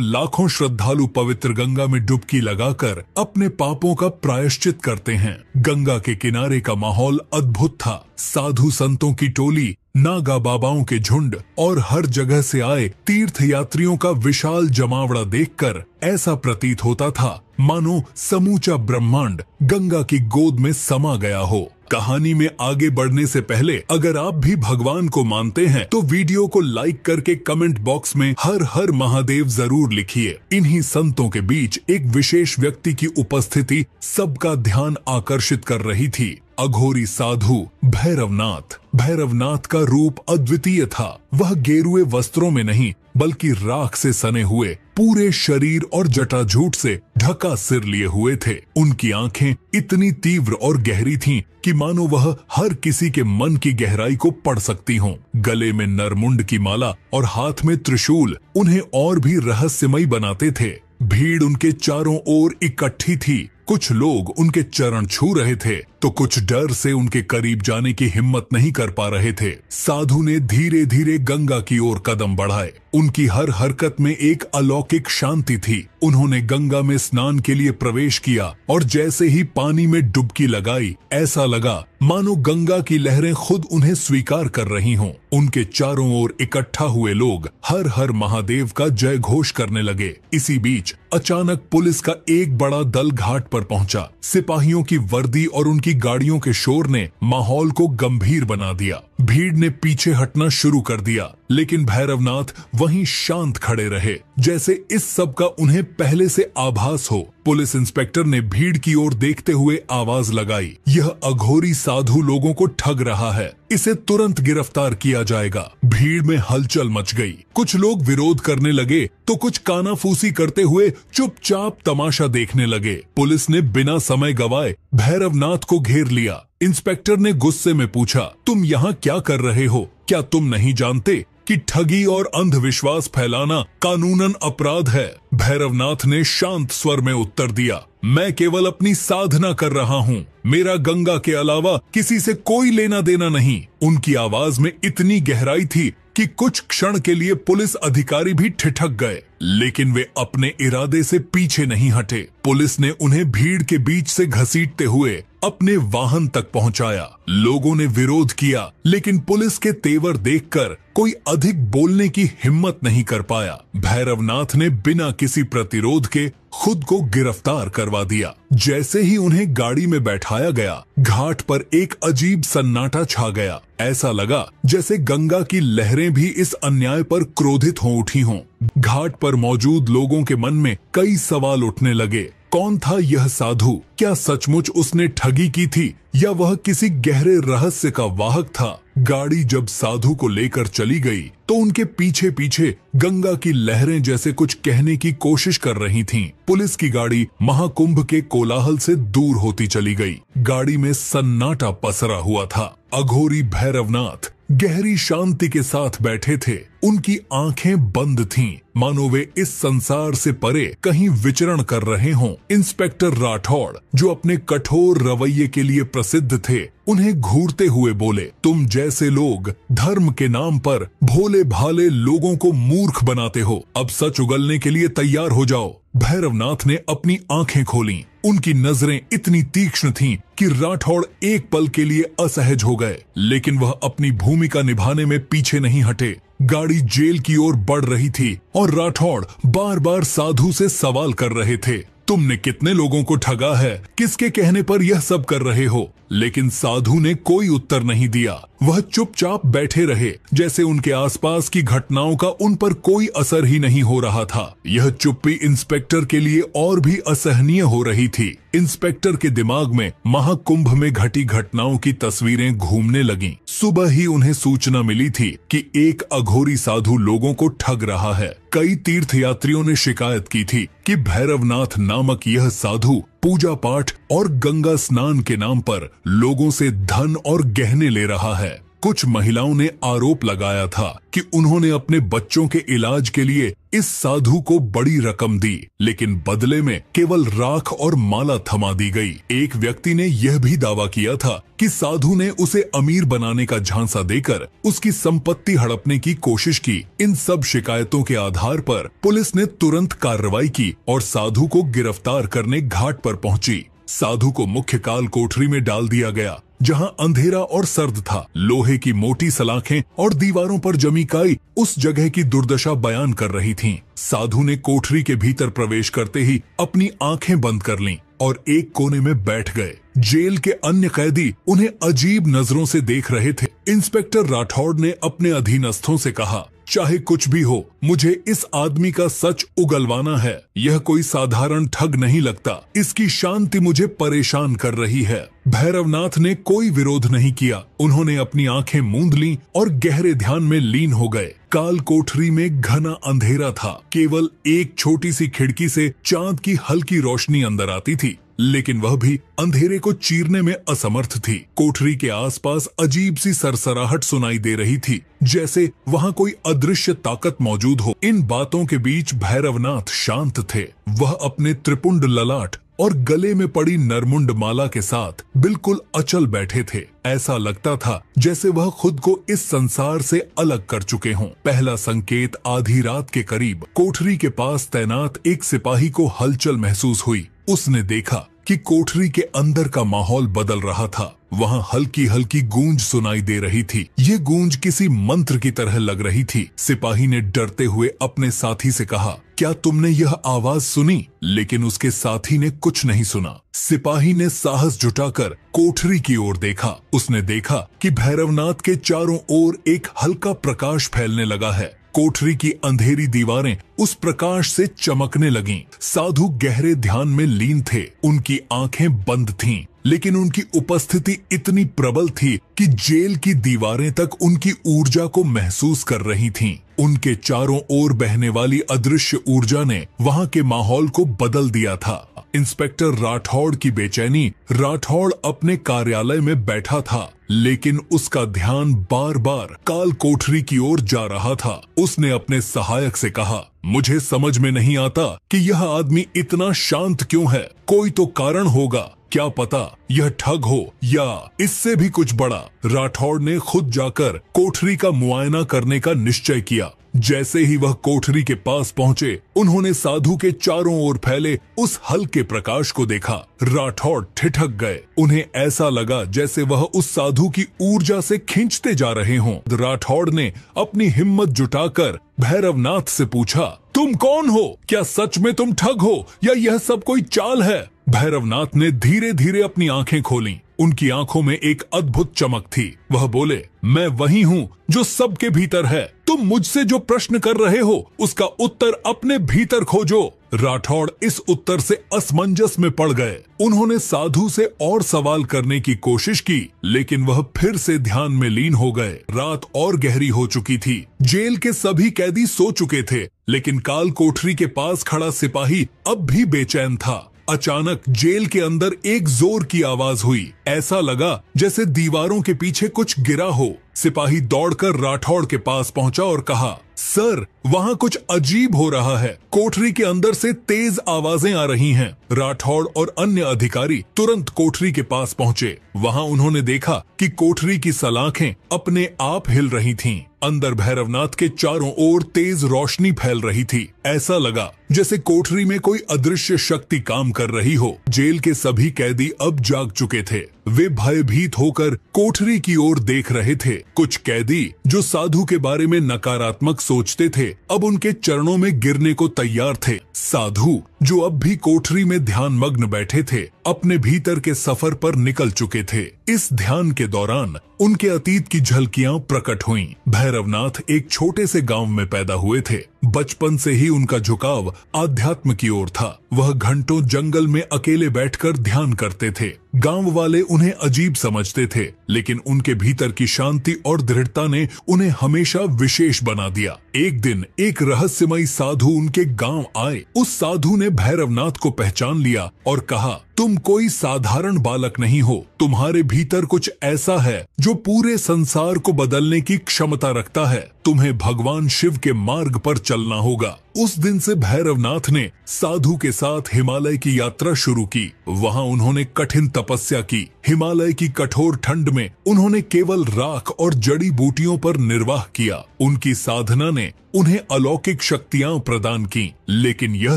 लाखों श्रद्धालु पवित्र गंगा में डुबकी लगाकर अपने पापों का प्रायश्चित करते हैं। गंगा के किनारे का माहौल अद्भुत था। साधु संतों की टोली, नागा बाबाओं के झुंड और हर जगह से आए तीर्थ यात्रियों का विशाल जमावड़ा देखकर ऐसा प्रतीत होता था मानो समूचा ब्रह्मांड गंगा की गोद में समा गया हो। कहानी में आगे बढ़ने से पहले अगर आप भी भगवान को मानते हैं तो वीडियो को लाइक करके कमेंट बॉक्स में हर हर महादेव जरूर लिखिए। इन्हीं संतों के बीच एक विशेष व्यक्ति की उपस्थिति सबका ध्यान आकर्षित कर रही थी। अघोरी साधु भैरवनाथ। भैरवनाथ का रूप अद्वितीय था। वह गेरुए वस्त्रों में नहीं बल्कि राख से सने हुए, पूरे शरीर और जटाजूट से ढका सिर लिए हुए थे। उनकी आंखें इतनी तीव्र और गहरी थीं कि मानो वह हर किसी के मन की गहराई को पढ़ सकती हों। गले में नरमुंड की माला और हाथ में त्रिशूल उन्हें और भी रहस्यमयी बनाते थे। भीड़ उनके चारों ओर इकट्ठी थी। कुछ लोग उनके चरण छू रहे थे तो कुछ डर से उनके करीब जाने की हिम्मत नहीं कर पा रहे थे। साधु ने धीरे धीरे गंगा की ओर कदम बढ़ाए। उनकी हर हरकत में एक अलौकिक शांति थी। उन्होंने गंगा में स्नान के लिए प्रवेश किया और जैसे ही पानी में डुबकी लगाई, ऐसा लगा मानो गंगा की लहरें खुद उन्हें स्वीकार कर रही हों। उनके चारों ओर इकट्ठा हुए लोग हर हर महादेव का जय घोष करने लगे। इसी बीच अचानक पुलिस का एक बड़ा दल घाट पर पहुंचा। सिपाहियों की वर्दी और उनकी गाड़ियों के शोर ने माहौल को गंभीर बना दिया। भीड़ ने पीछे हटना शुरू कर दिया, लेकिन भैरवनाथ वहीं शांत खड़े रहे, जैसे इस सब का उन्हें पहले से आभास हो। पुलिस इंस्पेक्टर ने भीड़ की ओर देखते हुए आवाज लगाई, यह अघोरी साधु लोगों को ठग रहा है, इसे तुरंत गिरफ्तार किया जाएगा। भीड़ में हलचल मच गई। कुछ लोग विरोध करने लगे तो कुछ कानाफूसी करते हुए चुपचाप तमाशा देखने लगे। पुलिस ने बिना समय गवाए भैरवनाथ को घेर लिया। इंस्पेक्टर ने गुस्से में पूछा, तुम यहाँ क्या कर रहे हो? क्या तुम नहीं जानते कि ठगी और अंधविश्वास फैलाना कानूनन अपराध है? भैरवनाथ ने शांत स्वर में उत्तर दिया, मैं केवल अपनी साधना कर रहा हूँ। मेरा गंगा के अलावा किसी से कोई लेना देना नहीं। उनकी आवाज में इतनी गहराई थी कि कुछ क्षण के लिए पुलिस अधिकारी भी ठिठक गए, लेकिन वे अपने इरादे से पीछे नहीं हटे। पुलिस ने उन्हें भीड़ के बीच से घसीटते हुए अपने वाहन तक पहुंचाया। लोगों ने विरोध किया, लेकिन पुलिस के तेवर देखकर कोई अधिक बोलने की हिम्मत नहीं कर पाया। भैरवनाथ ने बिना किसी प्रतिरोध के खुद को गिरफ्तार करवा दिया। जैसे ही उन्हें गाड़ी में बैठाया गया, घाट पर एक अजीब सन्नाटा छा गया। ऐसा लगा जैसे गंगा की लहरें भी इस अन्याय पर क्रोधित हो उठी हों। घाट पर मौजूद लोगों के मन में कई सवाल उठने लगे। कौन था यह साधु? क्या सचमुच उसने ठगी की थी या वह किसी गहरे रहस्य का वाहक था? गाड़ी जब साधु को लेकर चली गई तो उनके पीछे पीछे गंगा की लहरें जैसे कुछ कहने की कोशिश कर रही थीं। पुलिस की गाड़ी महाकुंभ के कोलाहल से दूर होती चली गई। गाड़ी में सन्नाटा पसरा हुआ था। अघोरी भैरवनाथ गहरी शांति के साथ बैठे थे। उनकी आंखें बंद थीं, मानो वे इस संसार से परे कहीं विचरण कर रहे हों। इंस्पेक्टर राठौड़, जो अपने कठोर रवैये के लिए प्रसिद्ध थे, उन्हें घूरते हुए बोले, तुम जैसे लोग धर्म के नाम पर भोले भाले लोगों को मूर्ख बनाते हो। अब सच उगलने के लिए तैयार हो जाओ। भैरवनाथ ने अपनी आंखें खोलीं। उनकी नजरें इतनी तीक्ष्ण थीं कि राठौड़ एक पल के लिए असहज हो गए, लेकिन वह अपनी भूमिका निभाने में पीछे नहीं हटे। गाड़ी जेल की ओर बढ़ रही थी और राठौड़ बार बार साधु से सवाल कर रहे थे, तुमने कितने लोगों को ठगा है? किसके कहने पर यह सब कर रहे हो? लेकिन साधु ने कोई उत्तर नहीं दिया। वह चुपचाप बैठे रहे, जैसे उनके आसपास की घटनाओं का उन पर कोई असर ही नहीं हो रहा था। यह चुप्पी इंस्पेक्टर के लिए और भी असहनीय हो रही थी। इंस्पेक्टर के दिमाग में महाकुंभ में घटी घटनाओं की तस्वीरें घूमने लगीं। सुबह ही उन्हें सूचना मिली थी कि एक अघोरी साधु लोगों को ठग रहा है। कई तीर्थयात्रियों ने शिकायत की थी कि भैरवनाथ नामक यह साधु पूजा पाठ और गंगा स्नान के नाम पर लोगों से धन और गहने ले रहा है। कुछ महिलाओं ने आरोप लगाया था कि उन्होंने अपने बच्चों के इलाज के लिए इस साधु को बड़ी रकम दी, लेकिन बदले में केवल राख और माला थमा दी गई। एक व्यक्ति ने यह भी दावा किया था कि साधु ने उसे अमीर बनाने का झांसा देकर उसकी संपत्ति हड़पने की कोशिश की। इन सब शिकायतों के आधार पर पुलिस ने तुरंत कार्रवाई की और साधु को गिरफ्तार करने घाट पर पहुंची। साधु को मुख्य काल कोठरी में डाल दिया गया, जहां अंधेरा और सर्द था। लोहे की मोटी सलाखें और दीवारों पर जमी काई उस जगह की दुर्दशा बयान कर रही थीं। साधु ने कोठरी के भीतर प्रवेश करते ही अपनी आंखें बंद कर लीं और एक कोने में बैठ गए। जेल के अन्य कैदी उन्हें अजीब नजरों से देख रहे थे। इंस्पेक्टर राठौड़ ने अपने अधीनस्थों से कहा, चाहे कुछ भी हो, मुझे इस आदमी का सच उगलवाना है। यह कोई साधारण ठग नहीं लगता। इसकी शांति मुझे परेशान कर रही है। भैरवनाथ ने कोई विरोध नहीं किया। उन्होंने अपनी आंखें मूंद लीं और गहरे ध्यान में लीन हो गए। काल कोठरी में घना अंधेरा था। केवल एक छोटी सी खिड़की से चांद की हल्की रोशनी अंदर आती थी, लेकिन वह भी अंधेरे को चीरने में असमर्थ थी। कोठरी के आसपास अजीब सी सरसराहट सुनाई दे रही थी, जैसे वहां कोई अदृश्य ताकत मौजूद हो। इन बातों के बीच भैरवनाथ शांत थे। वह अपने त्रिपुंड ललाट और गले में पड़ी नरमुंड माला के साथ बिल्कुल अचल बैठे थे। ऐसा लगता था जैसे वह खुद को इस संसार से अलग कर चुके हों। पहला संकेत आधी रात के करीब कोठरी के पास तैनात एक सिपाही को हलचल महसूस हुई। उसने देखा कि कोठरी के अंदर का माहौल बदल रहा था। वहां हल्की हल्की गूंज सुनाई दे रही थी। ये गूंज किसी मंत्र की तरह लग रही थी। सिपाही ने डरते हुए अपने साथी से कहा, क्या तुमने यह आवाज सुनी? लेकिन उसके साथी ने कुछ नहीं सुना। सिपाही ने साहस जुटाकर कोठरी की ओर देखा। उसने देखा कि भैरवनाथ के चारों ओर एक हल्का प्रकाश फैलने लगा है। कोठरी की अंधेरी दीवारें उस प्रकाश से चमकने लगीं। साधु गहरे ध्यान में लीन थे। उनकी आंखें बंद थीं, लेकिन उनकी उपस्थिति इतनी प्रबल थी कि जेल की दीवारें तक उनकी ऊर्जा को महसूस कर रही थीं। उनके चारों ओर बहने वाली अदृश्य ऊर्जा ने वहां के माहौल को बदल दिया था। इंस्पेक्टर राठौड़ की बेचैनी। राठौड़ अपने कार्यालय में बैठा था, लेकिन उसका ध्यान बार बार काल कोठरी की ओर जा रहा था। उसने अपने सहायक से कहा, मुझे समझ में नहीं आता कि यह आदमी इतना शांत क्यों है। कोई तो कारण होगा। क्या पता यह ठग हो या इससे भी कुछ बड़ा। राठौड़ ने खुद जाकर कोठरी का मुआयना करने का निश्चय किया। जैसे ही वह कोठरी के पास पहुंचे, उन्होंने साधु के चारों ओर फैले उस हल्के प्रकाश को देखा। राठौड़ ठिठक गए। उन्हें ऐसा लगा जैसे वह उस साधु की ऊर्जा से खींचते जा रहे हों। राठौड़ ने अपनी हिम्मत जुटाकर भैरवनाथ से पूछा, तुम कौन हो? क्या सच में तुम ठग हो या यह सब कोई चाल है? भैरवनाथ ने धीरे धीरे अपनी आंखें खोलीं। उनकी आंखों में एक अद्भुत चमक थी। वह बोले, मैं वही हूँ जो सबके भीतर है। तुम मुझसे जो प्रश्न कर रहे हो उसका उत्तर अपने भीतर खोजो। राठौड़ इस उत्तर से असमंजस में पड़ गए। उन्होंने साधु से और सवाल करने की कोशिश की, लेकिन वह फिर से ध्यान में लीन हो गए। रात और गहरी हो चुकी थी। जेल के सभी कैदी सो चुके थे, लेकिन काल कोठरी के पास खड़ा सिपाही अब भी बेचैन था। अचानक जेल के अंदर एक जोर की आवाज हुई। ऐसा लगा जैसे दीवारों के पीछे कुछ गिरा हो। सिपाही दौड़कर राठौड़ के पास पहुंचा और कहा, सर, वहां कुछ अजीब हो रहा है। कोठरी के अंदर से तेज आवाजें आ रही हैं। राठौड़ और अन्य अधिकारी तुरंत कोठरी के पास पहुंचे। वहां उन्होंने देखा कि कोठरी की सलाखें अपने आप हिल रही थीं। अंदर भैरवनाथ के चारों ओर तेज रोशनी फैल रही थी। ऐसा लगा जैसे कोठरी में कोई अदृश्य शक्ति काम कर रही हो। जेल के सभी कैदी अब जाग चुके थे। वे भयभीत होकर कोठरी की ओर देख रहे थे। कुछ कैदी जो साधु के बारे में नकारात्मक सोचते थे, अब उनके चरणों में गिरने को तैयार थे। साधु जो अब भी कोठरी में ध्यान मग्न बैठे थे, अपने भीतर के सफर पर निकल चुके थे। इस ध्यान के दौरान उनके अतीत की झलकियां प्रकट हुईं। भैरवनाथ एक छोटे से गांव में पैदा हुए थे। बचपन से ही उनका झुकाव आध्यात्म की ओर था। वह घंटों जंगल में अकेले बैठकर ध्यान करते थे। गांव वाले उन्हें अजीब समझते थे, लेकिन उनके भीतर की शांति और दृढ़ता ने उन्हें हमेशा विशेष बना दिया। एक दिन एक रहस्यमयी साधु उनके गांव आए। उस साधु ने भैरवनाथ को पहचान लिया और कहा, तुम कोई साधारण बालक नहीं हो, तुम्हारे भीतर कुछ ऐसा है जो पूरे संसार को बदलने की क्षमता रखता है। तुम्हें भगवान शिव के मार्ग पर चलना होगा। उस दिन से भैरवनाथ ने साधु के साथ हिमालय की यात्रा शुरू की। वहां उन्होंने कठिन तपस्या की। हिमालय की कठोर ठंड में उन्होंने केवल राख और जड़ी बूटियों पर निर्वाह किया। उनकी साधना ने उन्हें अलौकिक शक्तियां प्रदान की, लेकिन यह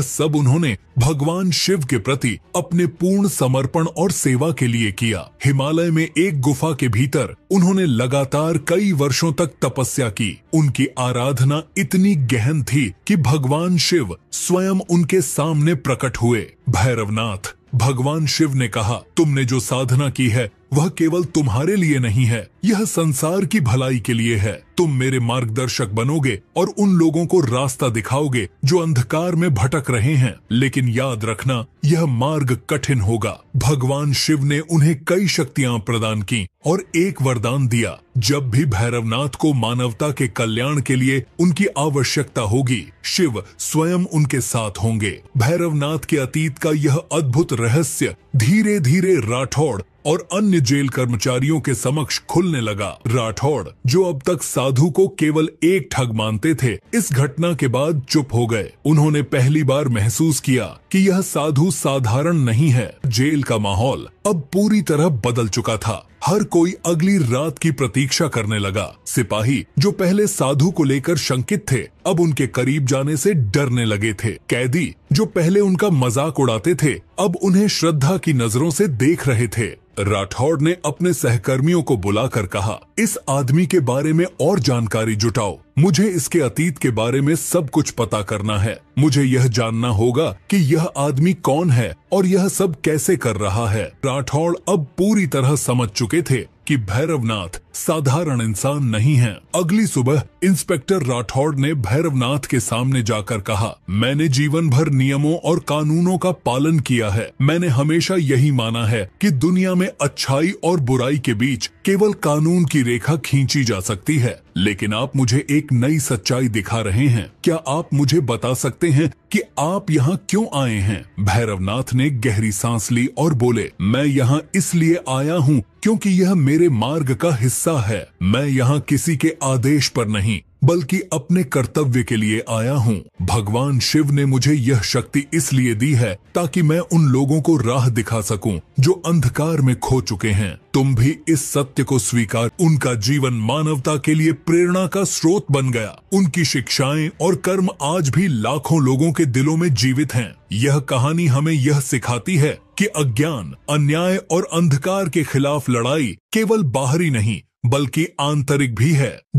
सब उन्होंने भगवान शिव के प्रति अपने पूर्ण समर्पण और सेवा के लिए किया। हिमालय में एक गुफा के भीतर उन्होंने लगातार कई वर्षों तक तपस्या की। उनकी आराधना इतनी गहन थी कि भगवान शिव स्वयं उनके सामने प्रकट हुए। भैरवनाथ, भगवान शिव ने कहा, तुमने जो साधना की है वह केवल तुम्हारे लिए नहीं है, यह संसार की भलाई के लिए है। तुम मेरे मार्गदर्शक बनोगे और उन लोगों को रास्ता दिखाओगे जो अंधकार में भटक रहे हैं। लेकिन याद रखना, यह मार्ग कठिन होगा। भगवान शिव ने उन्हें कई शक्तियां प्रदान की और एक वरदान दिया, जब भी भैरवनाथ को मानवता के कल्याण के लिए उनकी आवश्यकता होगी, शिव स्वयं उनके साथ होंगे। भैरवनाथ के अतीत का यह अद्भुत रहस्य धीरे धीरे राठौड़ और अन्य जेल कर्मचारियों के समक्ष खुलने लगा। राठौड़, जो अब तक साधु को केवल एक ठग मानते थे, इस घटना के बाद चुप हो गए। उन्होंने पहली बार महसूस किया कि यह साधु साधारण नहीं है। जेल का माहौल अब पूरी तरह बदल चुका था। हर कोई अगली रात की प्रतीक्षा करने लगा। सिपाही, जो पहले साधु को लेकर शंकित थे, अब उनके करीब जाने से डरने लगे थे। कैदी, जो पहले उनका मजाक उड़ाते थे, अब उन्हें श्रद्धा की नजरों से देख रहे थे। राठौड़ ने अपने सहकर्मियों को बुलाकर कहा, इस आदमी के बारे में और जानकारी जुटाओ। मुझे इसके अतीत के बारे में सब कुछ पता करना है। मुझे यह जानना होगा कि यह आदमी कौन है और यह सब कैसे कर रहा है। राठौड़ अब पूरी तरह समझ चुके थे कि भैरवनाथ साधारण इंसान नहीं है। अगली सुबह इंस्पेक्टर राठौड़ ने भैरवनाथ के सामने जाकर कहा, मैंने जीवन भर नियमों और कानूनों का पालन किया है। मैंने हमेशा यही माना है कि दुनिया में अच्छाई और बुराई के बीच केवल कानून की रेखा खींची जा सकती है। लेकिन आप मुझे एक नई सच्चाई दिखा रहे हैं। क्या आप मुझे बता सकते हैं कि आप यहाँ क्यों आए हैं? भैरवनाथ ने गहरी सांस ली और बोले, मैं यहाँ इसलिए आया हूँ क्योंकि यह मेरे मार्ग का हिस्सा है। मैं यहाँ किसी के आदेश पर नहीं, बल्कि अपने कर्तव्य के लिए आया हूँ। भगवान शिव ने मुझे यह शक्ति इसलिए दी है ताकि मैं उन लोगों को राह दिखा सकूं जो अंधकार में खो चुके हैं। तुम भी इस सत्य को स्वीकार। उनका जीवन मानवता के लिए प्रेरणा का स्रोत बन गया। उनकी शिक्षाएं और कर्म आज भी लाखों लोगों के दिलों में जीवित हैं। यह कहानी हमें यह सिखाती है कि अज्ञान, अन्याय और अंधकार के खिलाफ लड़ाई केवल बाहरी नहीं बल्कि आंतरिक भी है।